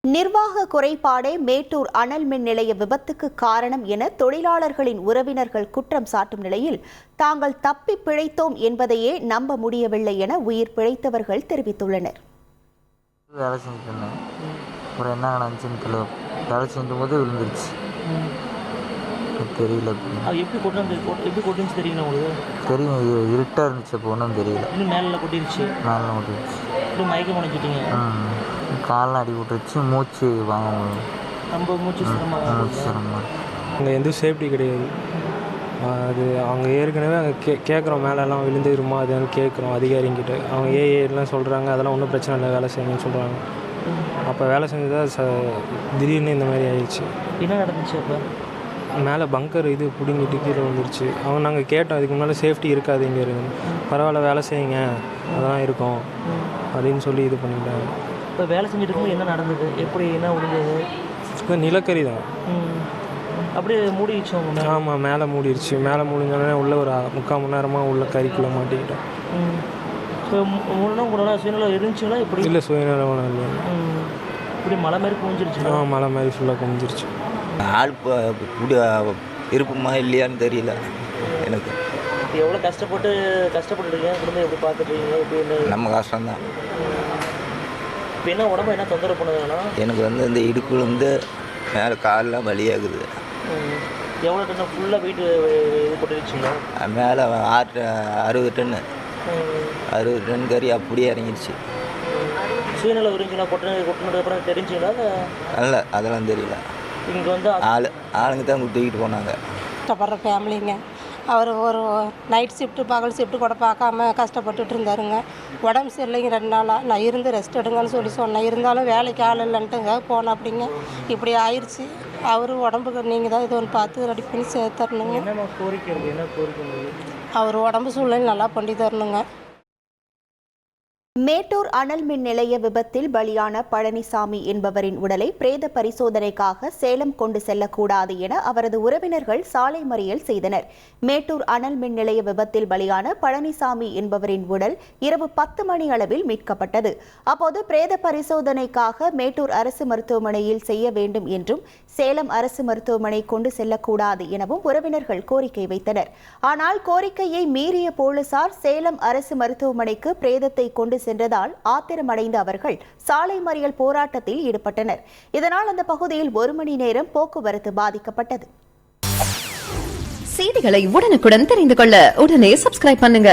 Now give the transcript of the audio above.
நிர்வாக குறைபாடே மேட்டூர் அனல் மின் நிலைய விபத்துக்கு காரணம் என தொழிலாளர்களின் உறவினர்கள் குற்றம் சாட்டும் நிலையில் தாங்கள் தப்பி பிழைத்தோம் என்பதையே நம்ப முடியவில்லை என உயிர் பிழைத்தவர்கள் தெரிவித்துள்ளனர். வேலை செஞ்சுருந்தேன். அப்புறம் என்ன நடந்துச்சுன்னு வேலை செஞ்சும்போது விழுந்துருச்சு. தெரியல. எப்படி கொட்டுச்சு தெரியல உங்களுக்கு? தெரியும், இருட்டாக இருந்துச்சு. அப்போ ஒன்றும் தெரியல. மேலே கொட்டிருச்சு. மேலே கொட்டிருச்சு. மயக்கம் அடைஞ்சிட்டீங்க. காலில் அடி விட்டுருச்சு. மூச்சு வாங்க நம்ம மூச்சு சிரமம். அங்கே எந்த சேஃப்டி கிடையாது. அது அவங்க ஏற்கனவே அங்கே கேட்குறோம், மேலெல்லாம் விழுந்துருமா அதுன்னு கேட்குறோம் அதிகாரிங்கிட்ட. அவங்க ஏஎல்லாம் சொல்கிறாங்க, அதெல்லாம் ஒன்றும் பிரச்சனை இல்லை, வேலை செய்யுங்கன்னு சொல்கிறாங்க. அப்போ வேலை செஞ்சதா திடீர்னு இந்த மாதிரி ஆயிடுச்சு. என்ன நடந்துச்சு? அப்போ மேலே பங்கர் இது பிடிங்கிட்டு கீழே வந்துருச்சு. அவங்க நாங்கள் கேட்டோம், அதுக்கு முன்னால் சேஃப்டி இருக்காது இங்கே இருக்குன்னு. பரவாயில்ல வேலை செய்யுங்க, அதெல்லாம் இருக்கும் அப்படின்னு சொல்லி இது பண்ணிட்டாங்க. இப்போ வேலை செஞ்சுட்டு இருக்கும்போது என்ன நடந்தது? எப்படி என்ன முடிஞ்சது? இப்போ நிலக்கரி தான். அப்படியே மூடிடுச்சு. ஆமாம், மேலே மூடிடுச்சு. மேலே மூடிஞ்சோடனே உள்ள ஒரு 3/4 மணி நேரமாக உள்ள கறிக்குள்ளே மாட்டிக்கிட்டோம். இப்போ உங்களோட சுயநலம் இருந்துச்சுங்களா? இப்படி இல்லை, சுயநலம் இல்லை. இப்படி மலை மாதிரி குமிஞ்சிருச்சு. மலை மாதிரி ஃபுல்லாக குமிஞ்சிருச்சு. ஆள் இருப்புமா இல்லையான்னு தெரியல எனக்கு. எவ்வளோ கஷ்டப்பட்டுருக்கீங்க, குடும்பம் எப்படி பார்த்துட்ருக்கீங்க? எப்படி நம்ம கஷ்டம்தான். இப்போ என்ன உடம்பு என்ன தொந்தரவு பண்ணுதுன்னா, எனக்கு இந்த இடுப்புலேருந்து மேலே காலெலாம் வலியாகுது. எவ்வளோ டன் ஃபுல்லாக வெயிட் இது போட்டுருச்சுங்களா? மேலே 60 டன்னு 60 டன் கறி அப்படியே இறங்கிடுச்சு. சுயநலம் இருந்துச்சுங்களா? கொட்டினதுக்கப்புறம் தெரிஞ்சுங்களா? இல்லை, அதெல்லாம் தெரியல. இங்கே வந்து ஆளுங்க தான் தூக்கிட்டு போனாங்க. கஷ்டப்படுற ஃபேமிலிங்க. அவர் ஒரு நைட் ஷிஃப்ட்டு பகல் ஷிஃப்ட்டு கூட பார்க்காம கஷ்டப்பட்டுட்டு இருந்தாருங்க. உடம்பு சரியில்லைங்க 2 நாளாக. நான் இருந்து ரெஸ்ட் எடுங்கன்னு சொன்னேன். இருந்தாலும் வேலைக்கு ஆள் இல்லைன்ட்டுங்க போனேன். அப்படிங்க இப்படி ஆயிடுச்சு. அவர் உடம்புக்கு நீங்கள் தான் இது ஒன்று பார்த்து ரெடி பண்ணி சேர்த்தரணுங்க. என்ன கோரிக்கை? அவர் உடம்பு சூழ்நிலை நல்லா பண்ணி தரணுங்க. மேட்டூர் அனல் மின் நிலைய விபத்தில் பலியான பழனிசாமி என்பவரின் உடலை பிரேத பரிசோதனைக்காக சேலம் கொண்டு செல்லக்கூடாது என அவரது உறவினர்கள் சாலை மறியல் செய்தனர். மேட்டூர் அனல் மின் நிலைய விபத்தில் பலியான பழனிசாமி என்பவரின் உடல் இரவு 10 மணி அளவில் மீட்கப்பட்டது. அப்போது பிரேத பரிசோதனைக்காக மேட்டூர் அரசு மருத்துவமனையில் செய்ய வேண்டும் என்றும் சேலம் அரசு மருத்துவமனை கொண்டு செல்லக்கூடாது எனவும் உறவினர்கள் கோரிக்கை வைத்தனர். ஆனால் கோரிக்கையை மீறிய போலீசார் சேலம் அரசு மருத்துவமனைக்கு பிரேதத்தை கொண்டு சென்றதால் ஆத்திரமடைந்த அவர்கள் சாலை மறியல் போராட்டத்தில் ஈடுபட்டனர். இதனால் அந்த பகுதியில் 1 மணி நேரம் போக்குவரத்து பாதிக்கப்பட்டது. செய்திகளை உடனுக்குடன் தெரிந்து கொள்ள உடனே சப்ஸ்கிரைப் பண்ணுங்க.